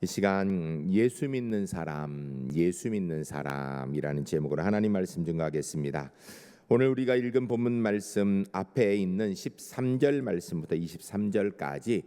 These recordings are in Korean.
이 시간 예수 믿는 사람이라는 제목으로 하나님 말씀 증거하겠습니다. 오늘 우리가 읽은 본문 말씀 앞에 있는 13절 말씀부터 23절까지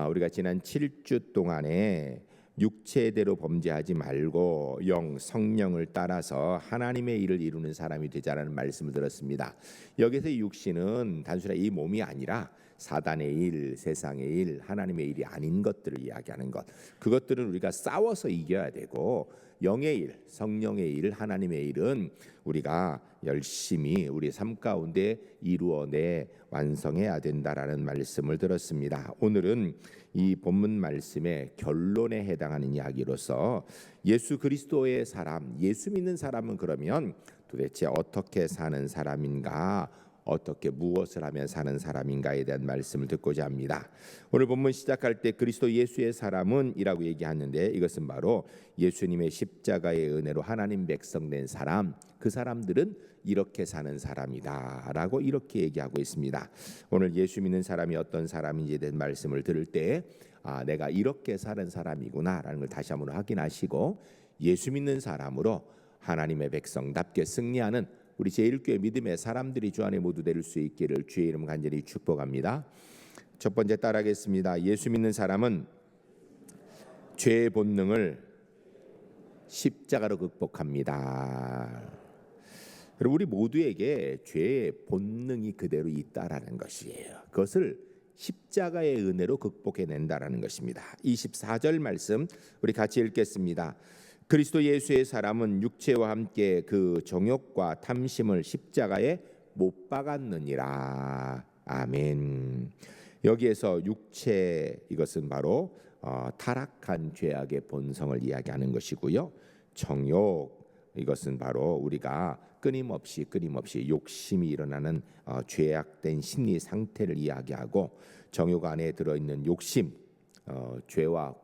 우리가 지난 7주 동안에 육체대로 범죄하지 말고 성령을 따라서 하나님의 일을 이루는 사람이 되자라는 말씀을 들었습니다. 여기서 육신은 단순히 이 몸이 아니라 사단의 일, 세상의 일, 하나님의 일이 아닌 것들을 이야기하는 것, 그것들은 우리가 싸워서 이겨야 되고, 영의 일, 성령의 일, 하나님의 일은 우리가 열심히 우리 삶 가운데 이루어내 완성해야 된다라는 말씀을 들었습니다. 오늘은 이 본문 말씀의 결론에 해당하는 이야기로서 예수 그리스도의 사람, 예수 믿는 사람은 그러면 도대체 어떻게 사는 사람인가, 어떻게 무엇을 하며 사는 사람인가에 대한 말씀을 듣고자 합니다. 오늘 본문 시작할 때 그리스도 예수의 사람은 이라고 얘기하는데, 이것은 바로 예수님의 십자가의 은혜로 하나님 백성 된 사람, 그 사람들은 이렇게 사는 사람이다 라고 이렇게 얘기하고 있습니다. 오늘 예수 믿는 사람이 어떤 사람인지에 대한 말씀을 들을 때 내가 이렇게 사는 사람이구나 라는 걸 다시 한번 확인하시고, 예수 믿는 사람으로 하나님의 백성답게 승리하는 우리 제1교회 믿음의 사람들이 주 안에 모두 될 수 있기를 주의 이름 간절히 축복합니다. 첫 번째 따라하겠습니다. 예수 믿는 사람은 죄의 본능을 십자가로 극복합니다. 그리고 우리 모두에게 죄의 본능이 그대로 있다라는 것이에요. 그것을 십자가의 은혜로 극복해낸다라는 것입니다. 24절 말씀 우리 같이 읽겠습니다. 그리스도 예수의 사람은 육체와 함께 그 정욕과 탐심을 십자가에 못 박았느니라. 아멘. 여기에서 육체, 이것은 바로 타락한 죄악의 본성을 이야기하는 것이고요. 정욕, 이것은 바로 우리가 끊임없이 욕심이 일어나는 죄악된 심리 상태를 이야기하고, 정욕 안에 들어있는 욕심, 죄와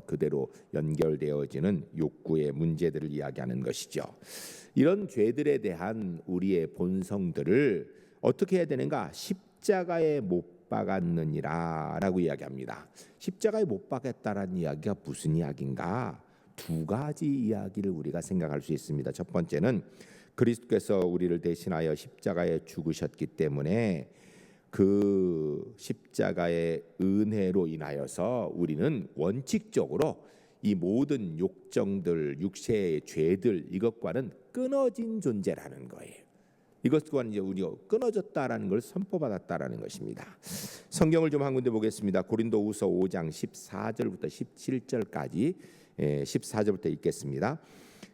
그대로 연결되어지는 욕구의 문제들을 이야기하는 것이죠. 이런 죄들에 대한 우리의 본성들을 어떻게 해야 되는가? 십자가에 못 박았느니라 라고 이야기합니다. 십자가에 못 박았다라는 이야기가 무슨 이야기인가? 두 가지 이야기를 우리가 생각할 수 있습니다. 첫 번째는 그리스도께서 우리를 대신하여 십자가에 죽으셨기 때문에 그 십자가의 은혜로 인하여서 우리는 원칙적으로 이 모든 욕정들, 육체의 죄들, 이것과는 끊어진 존재라는 거예요. 이것과는 이제 우리가 끊어졌다라는 걸 선포받았다라는 것입니다. 성경을 좀 한 군데 보겠습니다. 고린도후서 5장 14절부터 17절까지 14절부터 읽겠습니다.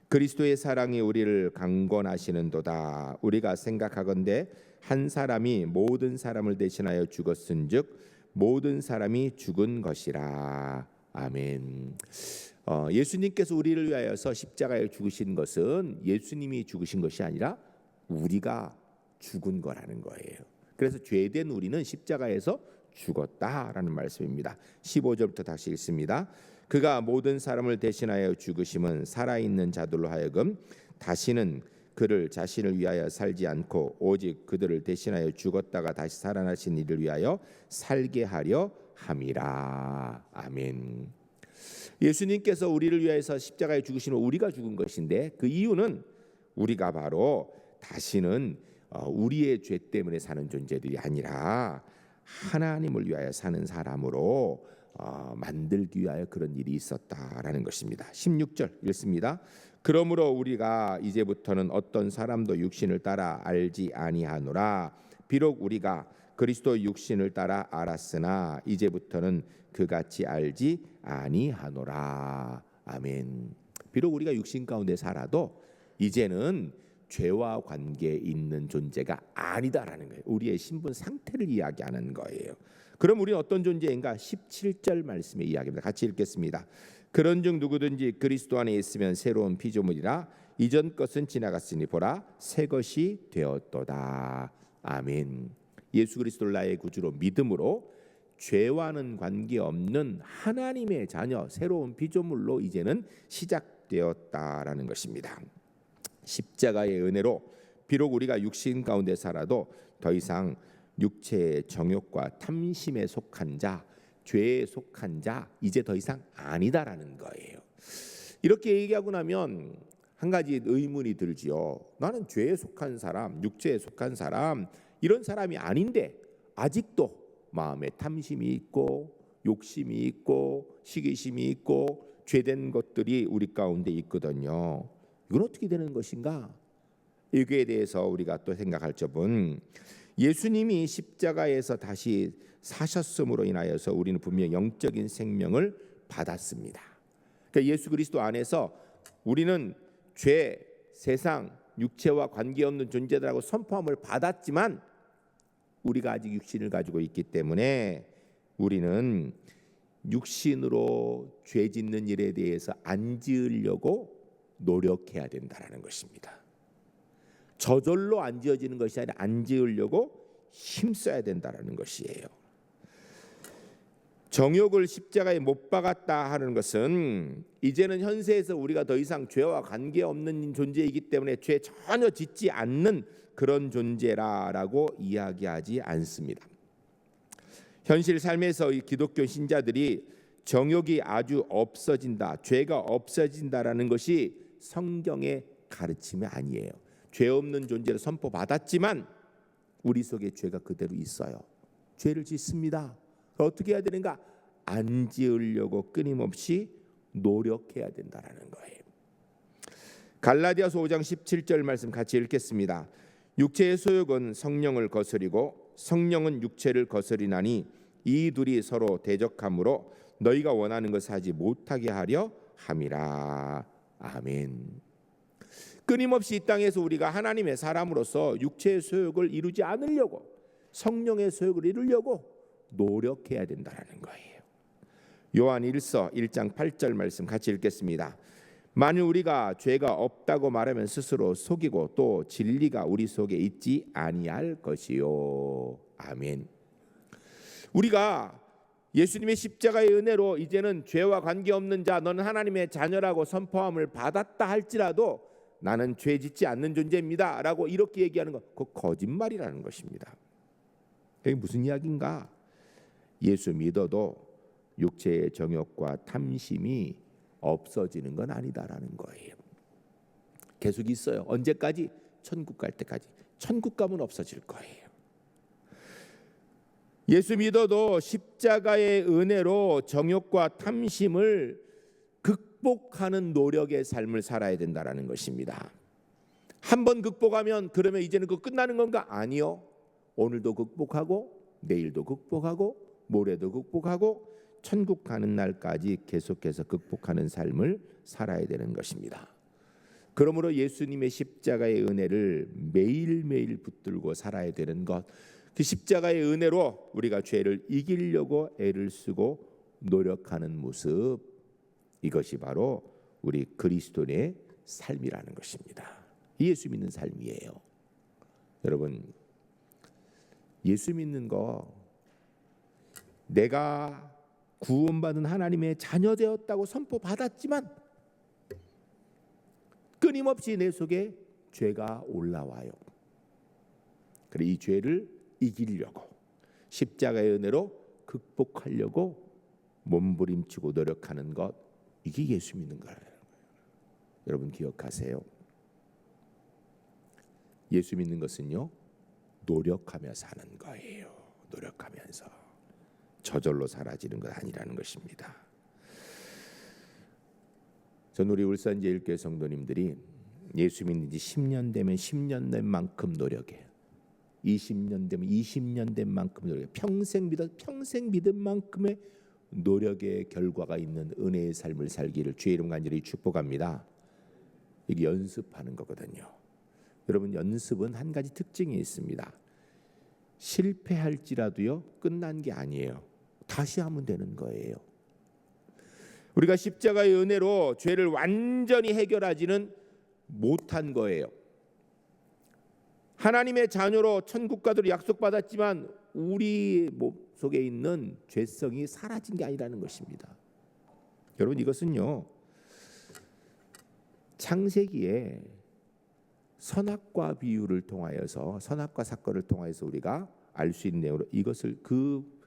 그리스도의 사랑이 우리를 강권하시는도다. 우리가 생각하건대 한 사람이 모든 사람을 대신하여 죽었은즉 모든 사람이 죽은 것이라. 아멘. 예수님께서 우리를 위하여서 십자가에 죽으신 것은 예수님이 죽으신 것이 아니라 우리가 죽은 거라는 거예요. 그래서 죄된 우리는 십자가에서 죽었다라는 말씀입니다. 15절부터 다시 읽습니다. 그가 모든 사람을 대신하여 죽으심은 살아있는 자들로 하여금 다시는 그를 자신을 위하여 살지 않고 오직 그들을 대신하여 죽었다가 다시 살아나신 이를 위하여 살게 하려 함이라. 아멘. 예수님께서 우리를 위하여서 십자가에 죽으시면 우리가 죽은 것인데, 그 이유는 우리가 바로 다시는 우리의 죄 때문에 사는 존재들이 아니라 하나님을 위하여 사는 사람으로 만들기 위하여 그런 일이 있었다라는 것입니다. 16절 읽습니다. 그러므로 우리가 이제부터는 어떤 사람도 육신을 따라 알지 아니하노라. 비록 우리가 그리스도 육신을 따라 알았으나 이제부터는 그같이 알지 아니하노라. 아멘. 비록 우리가 육신 가운데 살아도 이제는 죄와 관계 있는 존재가 아니다라는 거예요. 우리의 신분 상태를 이야기하는 거예요. 그럼 우리는 어떤 존재인가? 17절 말씀의 이야기입니다. 같이 읽겠습니다. 그런즉 누구든지 그리스도 안에 있으면 새로운 피조물이라. 이전 것은 지나갔으니 보라 새 것이 되었도다. 아멘. 예수 그리스도를 나의 구주로 믿음으로 죄와는 관계없는 하나님의 자녀, 새로운 피조물로 이제는 시작되었다라는 것입니다. 십자가의 은혜로 비록 우리가 육신 가운데 살아도 더 이상 육체의 정욕과 탐심에 속한 자, 죄에 속한 자 이제 더 이상 아니다라는 거예요. 이렇게 얘기하고 나면 한 가지 의문이 들지요. 나는 죄에 속한 사람, 육체에 속한 사람, 이런 사람이 아닌데 아직도 마음에 탐심이 있고 욕심이 있고 시기심이 있고 죄된 것들이 우리 가운데 있거든요. 이건 어떻게 되는 것인가? 여기에 대해서 우리가 또 생각할 점은 예수님이 십자가에서 다시 사셨음으로 인하여서 우리는 분명 영적인 생명을 받았습니다. 그러니까 예수 그리스도 안에서 우리는 죄, 세상, 육체와 관계없는 존재들하고 선포함을 받았지만 우리가 아직 육신을 가지고 있기 때문에 우리는 육신으로 죄 짓는 일에 대해서 안 지으려고 노력해야 된다는 것입니다. 저절로 안 지어지는 것이 아니라 안 지으려고 힘써야 된다는 것이에요. 정욕을 십자가에 못 박았다 하는 것은 이제는 현세에서 우리가 더 이상 죄와 관계없는 존재이기 때문에 죄 전혀 짓지 않는 그런 존재라고 이야기하지 않습니다. 현실 삶에서 이 기독교 신자들이 정욕이 아주 없어진다, 죄가 없어진다라는 것이 성경의 가르침이 아니에요. 죄 없는 존재를 선포받았지만 우리 속에 죄가 그대로 있어요. 죄를 짓습니다. 어떻게 해야 되는가? 안 지으려고 끊임없이 노력해야 된다라는 거예요. 갈라디아서 5장 17절 말씀 같이 읽겠습니다. 육체의 소욕은 성령을 거스리고 성령은 육체를 거스리나니 이 둘이 서로 대적하므로 너희가 원하는 것을 하지 못하게 하려 함이라. 아멘. 끊임없이 이 땅에서 우리가 하나님의 사람으로서 육체의 소욕을 이루지 않으려고, 성령의 소욕을 이루려고 노력해야 된다는 거예요. 요한 1서 1장 8절 말씀 같이 읽겠습니다. 만일 우리가 죄가 없다고 말하면 스스로 속이고 또 진리가 우리 속에 있지 아니할 것이요. 아멘. 우리가 예수님의 십자가의 은혜로 이제는 죄와 관계없는 자, 너는 하나님의 자녀라고 선포함을 받았다 할지라도 나는 죄 짓지 않는 존재입니다 라고 이렇게 얘기하는 것, 그거 거짓말이라는 것입니다. 이게 무슨 이야기인가? 예수 믿어도 육체의 정욕과 탐심이 없어지는 건 아니다라는 거예요. 계속 있어요. 언제까지? 천국 갈 때까지. 천국 가면 없어질 거예요. 예수 믿어도 십자가의 은혜로 정욕과 탐심을 극복하는 노력의 삶을 살아야 된다라는 것입니다. 한번 극복하면 그러면 이제는 그거 끝나는 건가? 아니요. 오늘도 극복하고 내일도 극복하고 모레도 극복하고 천국 가는 날까지 계속해서 극복하는 삶을 살아야 되는 것입니다. 그러므로 예수님의 십자가의 은혜를 매일매일 붙들고 살아야 되는 것, 그 십자가의 은혜로 우리가 죄를 이기려고 애를 쓰고 노력하는 모습, 이것이 바로 우리 그리스도인의 삶이라는 것입니다. 예수 믿는 삶이에요. 여러분, 예수 믿는 거, 내가 구원받은 하나님의 자녀 되었다고 선포받았지만 끊임없이 내 속에 죄가 올라와요. 그래, 이 죄를 이기려고 십자가의 은혜로 극복하려고 몸부림치고 노력하는 것, 이게 예수 믿는 거예요. 여러분 기억하세요. 예수 믿는 것은요, 노력하며 사는 거예요. 노력하면서. 저절로 사라지는 것 아니라는 것입니다. 전 우리 울산 제일교회 성도님들이 예수 믿는 지 10년 되면 10년 된 만큼 노력해요. 20년 되면 20년 된 만큼 노력해요. 평생 믿은 만큼의 노력의 결과가 있는 은혜의 삶을 살기를 주의 이름 간절히 축복합니다. 이게 연습하는 거거든요. 여러분, 연습은 한 가지 특징이 있습니다. 실패할지라도요, 끝난 게 아니에요. 다시 하면 되는 거예요. 우리가 십자가의 은혜로 죄를 완전히 해결하지는 못한 거예요. 하나님의 자녀로 천국 가도록 약속받았지만 우리 몸 속에 있는 죄성이 사라진 게 아니라는 것입니다. 여러분, 이것은요, 창세기에 선악과 비유를 통하여서, 선악과 사건을 통하여서 우리가 알 수 있는 내용으로 이것을 그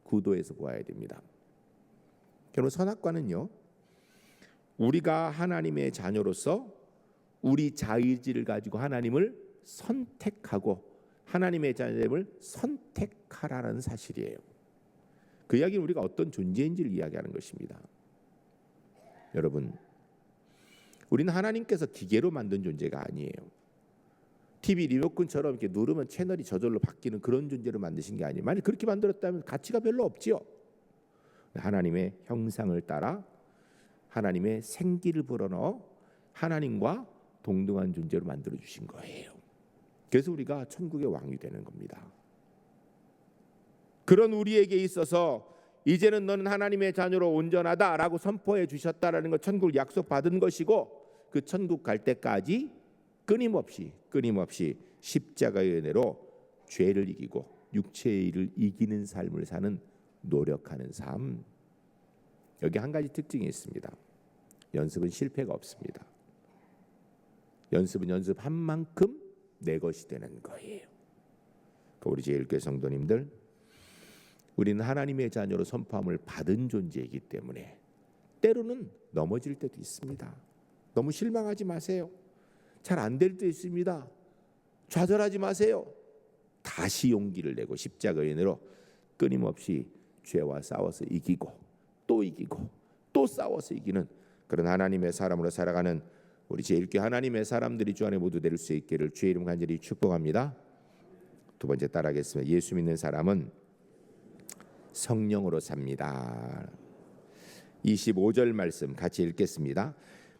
구도에서 보아야 됩니다. 여러분, 선악과는요, 우리가 하나님의 자녀로서 우리 자의지를 가지고 하나님을 선택하고 하나님의 자녀됨을 선택하라는 사실이에요. 그 이야기는 우리가 어떤 존재인지를 이야기하는 것입니다. 여러분, 우리는 하나님께서 기계로 만든 존재가 아니에요. TV 리모컨처럼 이렇게 누르면 채널이 저절로 바뀌는 그런 존재로 만드신 게 아니에요. 만약 그렇게 만들었다면 가치가 별로 없지요. 하나님의 형상을 따라 하나님의 생기를 불어넣어 하나님과 동등한 존재로 만들어 주신 거예요. 그래서 우리가 천국의 왕이 되는 겁니다. 그런 우리에게 있어서 이제는 너는 하나님의 자녀로 온전하다라고 선포해 주셨다라는 것, 천국을 약속받은 것이고, 그 천국 갈 때까지 끊임없이 십자가의 은혜로 죄를 이기고 육체의 일을 이기는 삶을 사는, 노력하는 삶. 여기 한 가지 특징이 있습니다. 연습은 실패가 없습니다. 연습은 연습한 만큼 내 것이 되는 거예요. 우리 제1교회 성도님들, 우리는 하나님의 자녀로 선포함을 받은 존재이기 때문에 때로는 넘어질 때도 있습니다. 너무 실망하지 마세요. 잘 안 될 때 있습니다. 좌절하지 마세요. 다시 용기를 내고 십자가의 은혜로 끊임없이 죄와 싸워서 이기고 또 싸워서 이기는 그런 하나님의 사람으로 살아가는 우리 제1교회 하나님의 사람들이 주 안에 모두 될 수 있기를 주의 이름 간절히 축복합니다. 두 번째 따라하겠습니다. 예수 믿는 사람은 성령으로 삽니다. 25절 말씀 같이 읽겠습니다.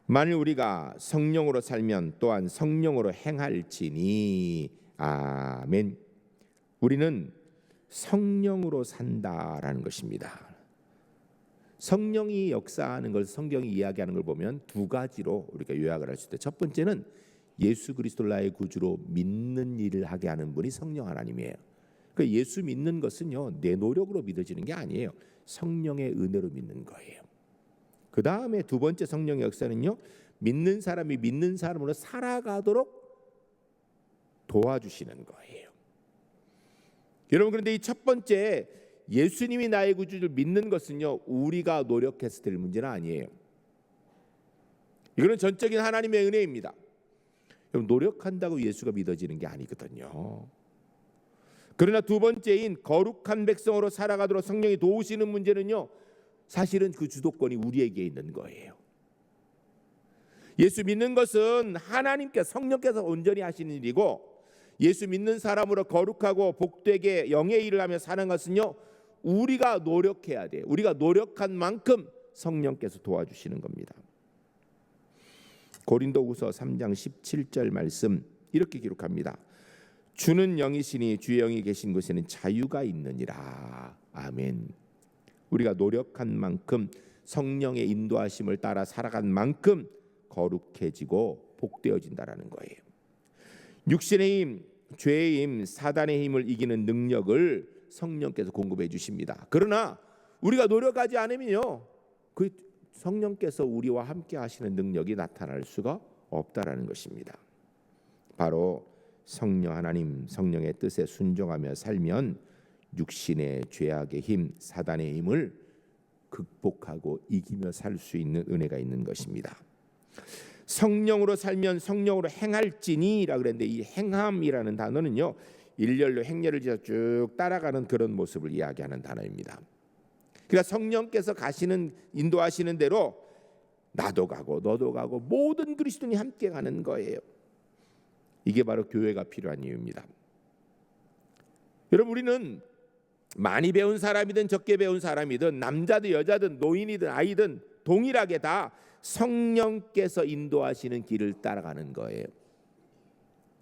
만일 우리가 성령으로 살면 또한 성령으로 행할지니. 아멘. 우리는 성령으로 산다라는 것입니다. 성령이 역사하는 걸, 성경이 이야기하는 걸 보면 두 가지로 우리가 요약을 할 수 있다. 첫 번째는 예수 그리스도를 나의 구주로 믿는 일을 하게 하는 분이 성령 하나님이에요. 그러니까 예수 믿는 것은요, 내 노력으로 믿어지는 게 아니에요. 성령의 은혜로 믿는 거예요. 그 다음에 두 번째 성령의 역사는요, 믿는 사람이 믿는 사람으로 살아가도록 도와주시는 거예요. 여러분, 그런데 이 첫 번째 예수님이 나의 구주를 믿는 것은요, 우리가 노력해서 될 문제는 아니에요. 이거는 전적인 하나님의 은혜입니다. 여러분, 노력한다고 예수가 믿어지는 게 아니거든요. 그러나 두 번째인 거룩한 백성으로 살아가도록 성령이 도우시는 문제는요, 사실은 그 주도권이 우리에게 있는 거예요. 예수 믿는 것은 하나님께서, 성령께서 온전히 하시는 일이고, 예수 믿는 사람으로 거룩하고 복되게 영의 일을 하며 사는 것은요, 우리가 노력해야 돼요. 우리가 노력한 만큼 성령께서 도와주시는 겁니다. 고린도후서 3장 17절 말씀 이렇게 기록합니다. 주는 영이시니 주의 영이 계신 곳에는 자유가 있느니라. 아멘. 우리가 노력한 만큼, 성령의 인도하심을 따라 살아간 만큼 거룩해지고 복되어진다라는 거예요. 육신의 힘, 죄의 힘, 사단의 힘을 이기는 능력을 성령께서 공급해 주십니다. 그러나 우리가 노력하지 않으면요, 그 성령께서 우리와 함께 하시는 능력이 나타날 수가 없다라는 것입니다. 바로 성령 하나님, 성령의 뜻에 순종하며 살면 육신의 죄악의 힘, 사단의 힘을 극복하고 이기며 살 수 있는 은혜가 있는 것입니다. 성령으로 살면 성령으로 행할지니라 그랬는데, 이 행함이라는 단어는요, 일렬로 행렬을 지어 쭉 따라가는 그런 모습을 이야기하는 단어입니다. 그러니까 성령께서 가시는, 인도하시는 대로 나도 가고 너도 가고 모든 그리스도인이 함께 가는 거예요. 이게 바로 교회가 필요한 이유입니다. 여러분, 우리는 많이 배운 사람이든 적게 배운 사람이든 남자든 여자든 노인이든 아이든 동일하게 다 성령께서 인도하시는 길을 따라가는 거예요.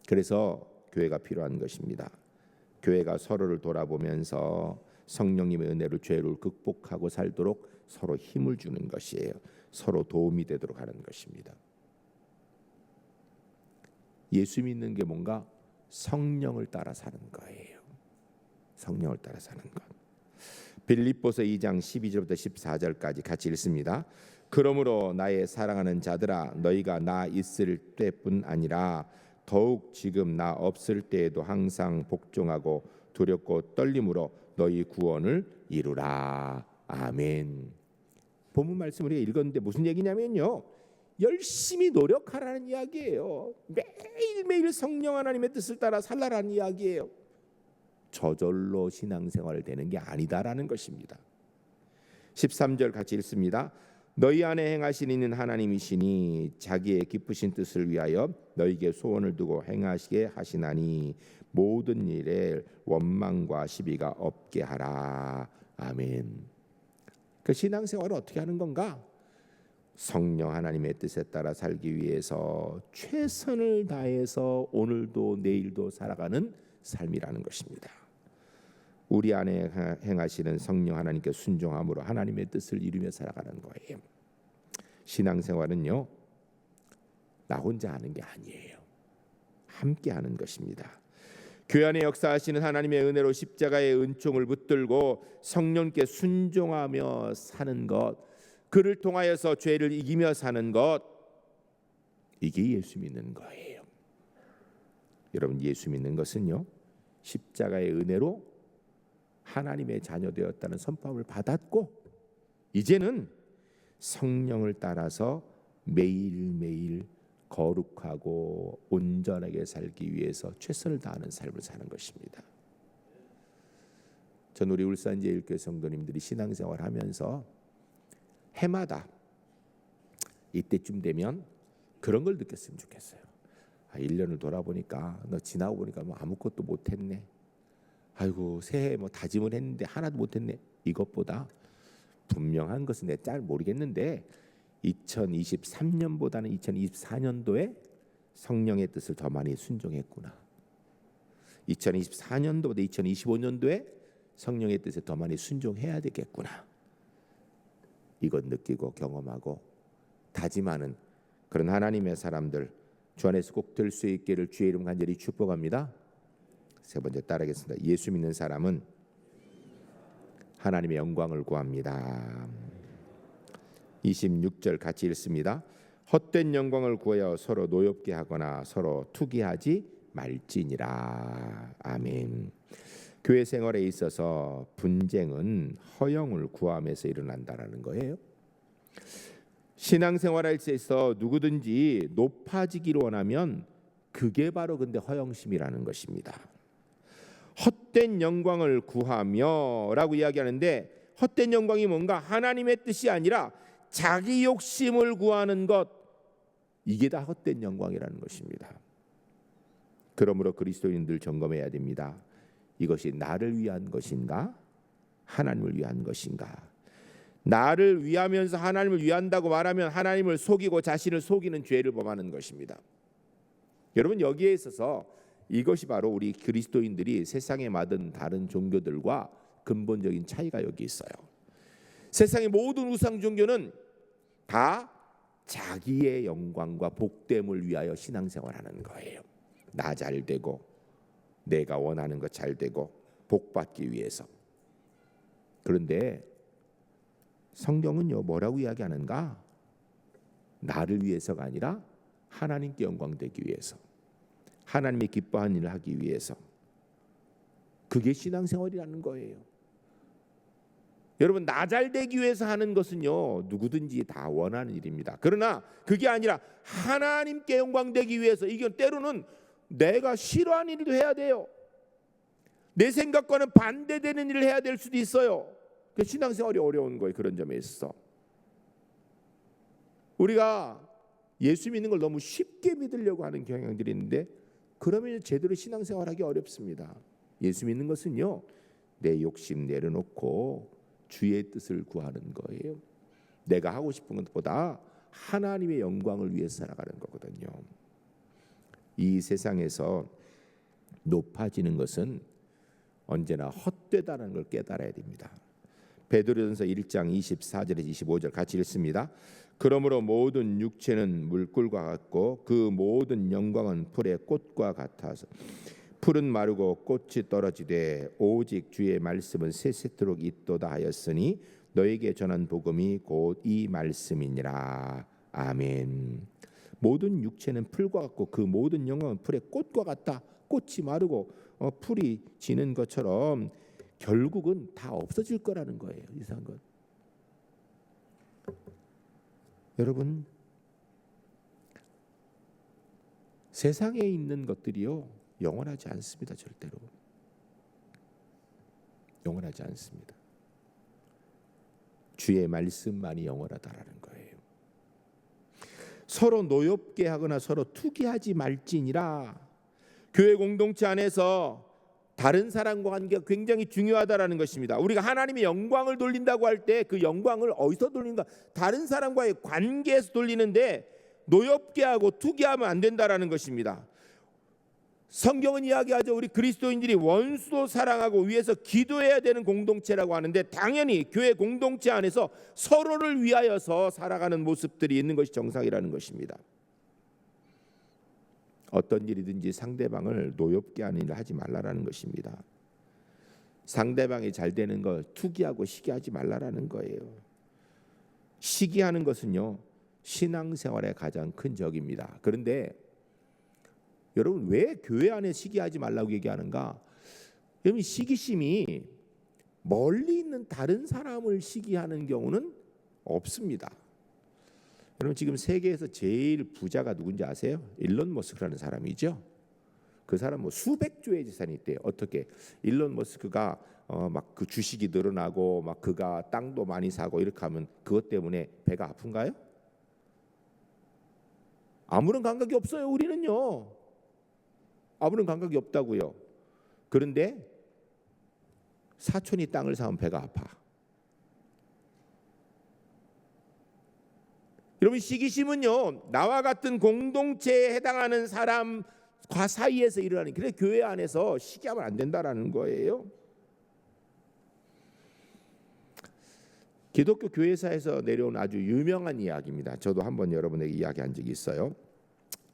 그래서 교회가 필요한 것입니다. 교회가 서로를 돌아보면서 성령님의 은혜로 죄를 극복하고 살도록 서로 힘을 주는 것이에요. 서로 도움이 되도록 하는 것입니다. 예수 믿는 게 뭔가 성령을 따라 사는 거예요. 성령을 따라 사는 것. 빌립보서 2장 12절부터 14절까지 같이 읽습니다. 그러므로 나의 사랑하는 자들아, 너희가 나 있을 때뿐 아니라 더욱 지금 나 없을 때에도 항상 복종하고 두렵고 떨림으로 너희 구원을 이루라. 아멘. 본문 말씀 우리가 읽었는데 무슨 얘기냐면요, 열심히 노력하라는 이야기예요. 매일매일 성령 하나님의 뜻을 따라 살라라는 이야기예요. 저절로 신앙생활을 되는 게 아니다라는 것입니다. 13절 같이 읽습니다. 너희 안에 행하신 이는 하나님이시니 자기의 기쁘신 뜻을 위하여 너희에게 소원을 두고 행하시게 하시나니 모든 일에 원망과 시비가 없게 하라. 아멘. 그 신앙생활을 어떻게 하는 건가? 성령 하나님의 뜻에 따라 살기 위해서 최선을 다해서 오늘도 내일도 살아가는 삶이라는 것입니다. 우리 안에 행하시는 성령 하나님께 순종함으로 하나님의 뜻을 이루며 살아가는 거예요. 신앙생활은요, 나 혼자 하는 게 아니에요. 함께 하는 것입니다. 교회 안에 역사하시는 하나님의 은혜로 십자가의 은총을 붙들고 성령께 순종하며 사는 것, 그를 통하여서 죄를 이기며 사는 것, 이게 예수 믿는 거예요. 여러분, 예수 믿는 것은요, 십자가의 은혜로 하나님의 자녀 되었다는 선포함을 받았고 이제는 성령을 따라서 매일매일 거룩하고 온전하게 살기 위해서 최선을 다하는 삶을 사는 것입니다. 전 우리 울산제일교회 성도님들이 신앙생활 하면서 해마다 이때쯤 되면 그런 걸 느꼈으면 좋겠어요. 1년을 돌아보니까 너 지나고 보니까 뭐 아무것도 못했네. 아이고 새해 뭐 다짐을 했는데 하나도 못했네. 이것보다 분명한 것은 내가 잘 모르겠는데 2023년보다는 2024년도에 성령의 뜻을 더 많이 순종했구나. 2024년도보다 2025년도에 성령의 뜻에 더 많이 순종해야 되겠구나. 이것 느끼고 경험하고 다짐하는 그런 하나님의 사람들 주 안에서 꼭 될 수 있기를 주의 이름 간절히 축복합니다. 세 번째 따르겠습니다. 예수 믿는 사람은 하나님의 영광을 구합니다. 26절 같이 읽습니다. 헛된 영광을 구하여 서로 노엽게 하거나 서로 투기하지 말지니라. 아멘. 교회 생활에 있어서 분쟁은 허영을 구함에서 일어난다라는 거예요. 신앙생활에 있어서 누구든지 높아지기를 원하면 그게 바로 근데 허영심이라는 것입니다. 헛된 영광을 구하며라고 이야기하는데 헛된 영광이 뭔가 하나님의 뜻이 아니라 자기 욕심을 구하는 것, 이게 다 헛된 영광이라는 것입니다. 그러므로 그리스도인들 점검해야 됩니다. 이것이 나를 위한 것인가? 하나님을 위한 것인가? 나를 위하면서 하나님을 위한다고 말하면 하나님을 속이고 자신을 속이는 죄를 범하는 것입니다. 여러분, 여기에 있어서 이것이 바로 우리 그리스도인들이 세상에 맡은 다른 종교들과 근본적인 차이가 여기 있어요. 세상의 모든 우상 종교는 다 자기의 영광과 복됨을 위하여 신앙생활하는 거예요. 나 잘 되고 내가 원하는 것 잘 되고 복받기 위해서. 그런데 성경은요, 뭐라고 이야기하는가? 나를 위해서가 아니라 하나님께 영광 되기 위해서, 하나님이 기뻐하는 일을 하기 위해서. 그게 신앙생활이라는 거예요. 여러분, 나 잘 되기 위해서 하는 것은요, 누구든지 다 원하는 일입니다. 그러나 그게 아니라 하나님께 영광 되기 위해서, 이게 때로는 내가 싫어하는 일도 해야 돼요. 내 생각과는 반대되는 일을 해야 될 수도 있어요. 그 신앙생활이 어려운 거예요. 그런 점에 있어서 우리가 예수 믿는 걸 너무 쉽게 믿으려고 하는 경향들이 있는데, 그러면 제대로 신앙생활하기 어렵습니다. 예수 믿는 것은요, 내 욕심 내려놓고 주의 뜻을 구하는 거예요. 내가 하고 싶은 것보다 하나님의 영광을 위해 살아가는 거거든요. 이 세상에서 높아지는 것은 언제나 헛되다는 걸 깨달아야 됩니다. 베드로전서 1장 24절에서 25절 같이 읽습니다. 그러므로 모든 육체는 물꿀과 같고 그 모든 영광은 풀의 꽃과 같아서 풀은 마르고 꽃이 떨어지되 오직 주의 말씀은 세세토록 있도다 하였으니 너에게 전한 복음이 곧 이 말씀이니라. 아멘. 모든 육체는 풀과 같고 그 모든 영광은 풀의 꽃과 같다. 꽃이 마르고 풀이 지는 것처럼 결국은 다 없어질 거라는 거예요. 이상한 것. 여러분, 세상에 있는 것들이요 영원하지 않습니다. 절대로 영원하지 않습니다. 주의 말씀만이 영원하다라는 거예요. 서로 노엽게 하거나 서로 투기하지 말지니라. 교회 공동체 안에서 다른 사람과 관계가 굉장히 중요하다라는 것입니다. 우리가 하나님의 영광을 돌린다고 할 때 그 영광을 어디서 돌린가? 다른 사람과의 관계에서 돌리는데 노엽게 하고 투기하면 안 된다라는 것입니다. 성경은 이야기하죠. 우리 그리스도인들이 원수도 사랑하고 위해서 기도해야 되는 공동체라고 하는데, 당연히 교회 공동체 안에서 서로를 위하여서 살아가는 모습들이 있는 것이 정상이라는 것입니다. 어떤 일이든지 상대방을 노엽게 하는 일을 하지 말라라는 것입니다. 상대방이 잘 되는 거 투기하고 시기하지 말라라는 거예요. 시기하는 것은요 신앙생활의 가장 큰 적입니다. 그런데 여러분, 왜 교회 안에 시기하지 말라고 얘기하는가? 여러분, 시기심이 멀리 있는 다른 사람을 시기하는 경우는 없습니다. 여러분, 지금 세계에서 제일 부자가 누군지 아세요? 일론 머스크라는 사람이죠. 그 사람 뭐 수백조의 재산이 있대요. 어떻게? 일론 머스크가 막 그 주식이 늘어나고 막 그가 땅도 많이 사고 이렇게 하면 그것 때문에 배가 아픈가요? 아무런 감각이 없어요. 우리는요. 아무런 감각이 없다고요. 그런데 사촌이 땅을 사면 배가 아파. 여러분, 시기심은요 나와 같은 공동체에 해당하는 사람과 사이에서 일어나는, 그래 교회 안에서 시기하면 안 된다라는 거예요. 기독교 교회사에서 내려온 아주 유명한 이야기입니다. 저도 한번 여러분에게 이야기한 적이 있어요.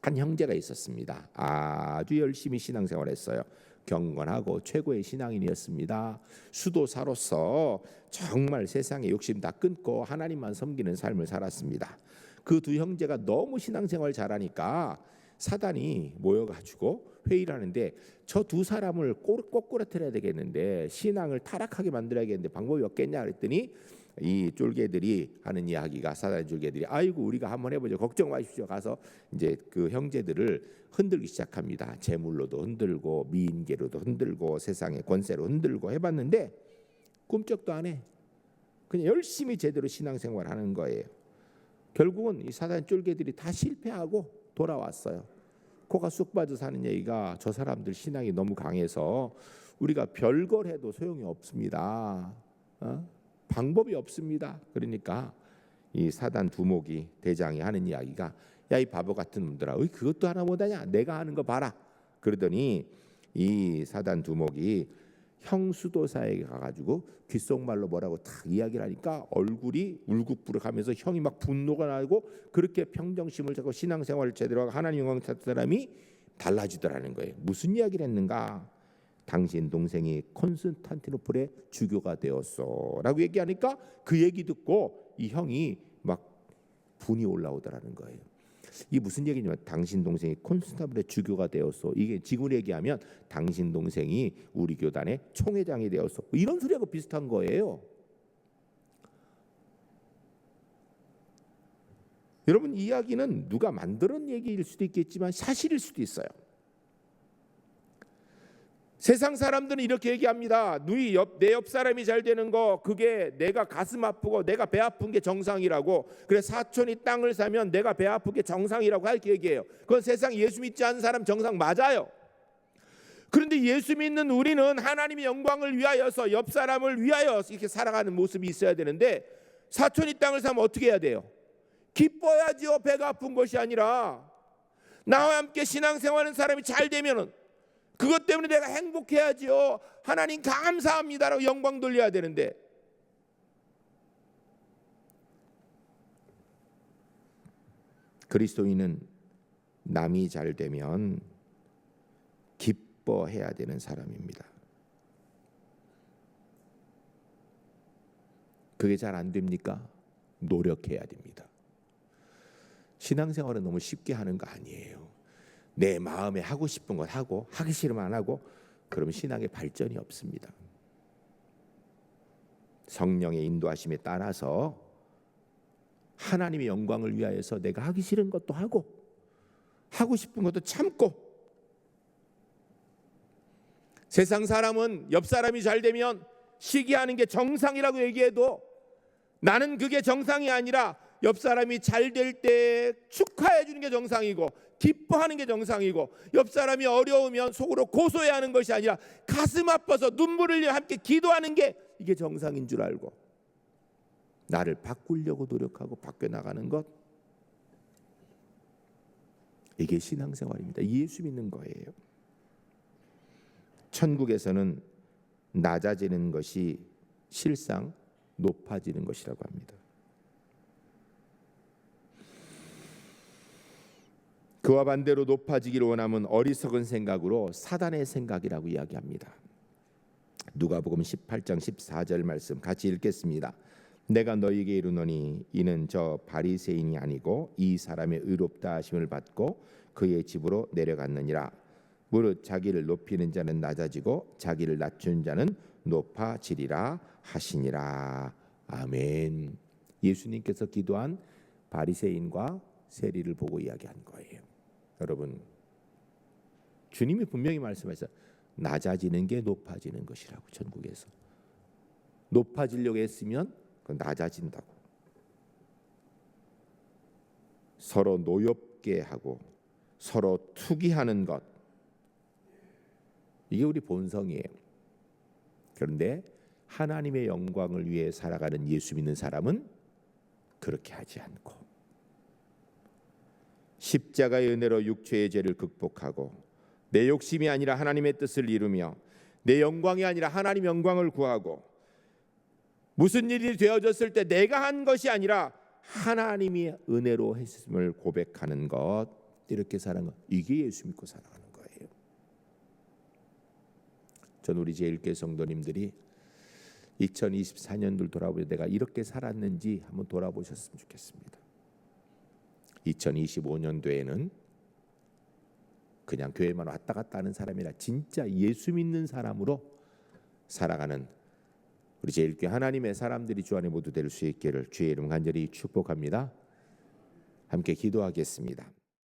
한 형제가 있었습니다. 아주 열심히 신앙생활했어요. 경건하고 최고의 신앙인이었습니다. 수도사로서 정말 세상에 욕심 다 끊고 하나님만 섬기는 삶을 살았습니다. 그 두 형제가 너무 신앙생활 잘하니까 사단이 모여가지고 회의를 하는데, 저 두 사람을 꼬꾸라뜨려야 되겠는데 신앙을 타락하게 만들어야겠는데 방법이 없겠냐 그랬더니, 이 쫄개들이 하는 이야기가, 사단 쫄개들이 아이고 우리가 한번 해보죠. 걱정 마십시오. 가서 이제 그 형제들을 흔들기 시작합니다. 재물로도 흔들고 미인계로도 흔들고 세상의 권세로 흔들고 해봤는데 꿈쩍도 안 해. 그냥 열심히 제대로 신앙생활하는 거예요. 결국은 이 사단 쫄개들이 다 실패하고 돌아왔어요. 코가 쑥 빠져 사는 얘기가, 저 사람들 신앙이 너무 강해서 우리가 별걸 해도 소용이 없습니다. 방법이 없습니다. 그러니까 이 사단 두목이 대장이 하는 이야기가, 야 이 바보 같은 놈들아, 그것도 하나 못하냐? 내가 하는 거 봐라. 그러더니 이 사단 두목이 형 수도사에게 가가지고 귓속말로 뭐라고 딱 이야기를 하니까 얼굴이 울긋불긋하면서 형이 막 분노가 나고, 그렇게 평정심을 잡고 신앙생활을 제대로 하고 하나님 영광 찾는 사람이 달라지더라는 거예요. 무슨 이야기를 했는가? 당신 동생이 콘스탄티노플의 주교가 되었어라고 얘기하니까 그 얘기 듣고 이 형이 막 분이 올라오더라는 거예요. 이게 무슨 얘기냐면, 당신 동생이 콘스탄티노플의 주교가 되었어. 이게 지금으로 얘기하면 당신 동생이 우리 교단의 총회장이 되었어. 이런 소리하고 비슷한 거예요. 여러분, 이야기는 누가 만들은 얘기일 수도 있겠지만 사실일 수도 있어요. 세상 사람들은 이렇게 얘기합니다. 내 옆 사람이 잘 되는 거, 그게 내가 가슴 아프고 내가 배 아픈 게 정상이라고. 그래 사촌이 땅을 사면 내가 배 아픈 게 정상이라고 이렇게 얘기해요. 그건 세상 예수 믿지 않는 사람 정상 맞아요. 그런데 예수 믿는 우리는 하나님의 영광을 위하여서 옆 사람을 위하여 이렇게 살아가는 모습이 있어야 되는데, 사촌이 땅을 사면 어떻게 해야 돼요? 기뻐야지요. 배가 아픈 것이 아니라. 나와 함께 신앙생활하는 사람이 잘 되면은 그것 때문에 내가 행복해야지요. 하나님 감사합니다라고 영광 돌려야 되는데, 그리스도인은 남이 잘 되면 기뻐해야 되는 사람입니다. 그게 잘 안 됩니까? 노력해야 됩니다. 신앙생활은 너무 쉽게 하는 거 아니에요. 내 마음에 하고 싶은 것 하고, 하기 싫으면 안 하고, 그러면 신앙의 발전이 없습니다. 성령의 인도하심에 따라서 하나님의 영광을 위하여서 내가 하기 싫은 것도 하고 하고 싶은 것도 참고, 세상 사람은 옆 사람이 잘 되면 시기하는 게 정상이라고 얘기해도 나는 그게 정상이 아니라 옆 사람이 잘 될 때 축하해 주는 게 정상이고 기뻐하는 게 정상이고, 옆 사람이 어려우면 속으로 고소해야 하는 것이 아니라 가슴 아파서 눈물을 흘려 함께 기도하는 게 이게 정상인 줄 알고 나를 바꾸려고 노력하고 바뀌어 나가는 것, 이게 신앙생활입니다. 예수 믿는 거예요. 천국에서는 낮아지는 것이 실상 높아지는 것이라고 합니다. 그와 반대로 높아지기를 원하면 어리석은 생각으로 사단의 생각이라고 이야기합니다. 누가복음 18장 14절 말씀 같이 읽겠습니다. 내가 너희에게 이르노니 이는 저 바리새인이 아니고 이 사람의 의롭다 하심을 받고 그의 집으로 내려갔느니라. 무릇 자기를 높이는 자는 낮아지고 자기를 낮추는 자는 높아지리라 하시니라. 아멘. 예수님께서 기도한 바리새인과 세리를 보고 이야기한 거예요. 여러분, 주님이 분명히 말씀하셨어요. 낮아지는 게 높아지는 것이라고. 천국에서 높아지려고 했으면 그건 낮아진다고. 서로 노엽게 하고 서로 투기하는 것, 이게 우리 본성이에요. 그런데 하나님의 영광을 위해 살아가는 예수 믿는 사람은 그렇게 하지 않고 십자가의 은혜로 육체의 죄를 극복하고 내 욕심이 아니라 하나님의 뜻을 이루며 내 영광이 아니라 하나님 영광을 구하고, 무슨 일이 되어졌을 때 내가 한 것이 아니라 하나님이 은혜로 했음을 고백하는 것, 이렇게 사는 것, 이게 예수 믿고 살아가는 거예요. 전 우리 제1교회 성도님들이 2024년도를 돌아보며 내가 이렇게 살았는지 한번 돌아보셨으면 좋겠습니다. 2025년도에는 그냥 교회만 왔다 갔다 하는 사람이 아니라 진짜 예수 믿는 사람으로 살아가는 우리 제1교회 하나님의 사람들이 주 안에 모두 될 수 있기를 주의 이름 간절히 축복합니다. 함께 기도하겠습니다.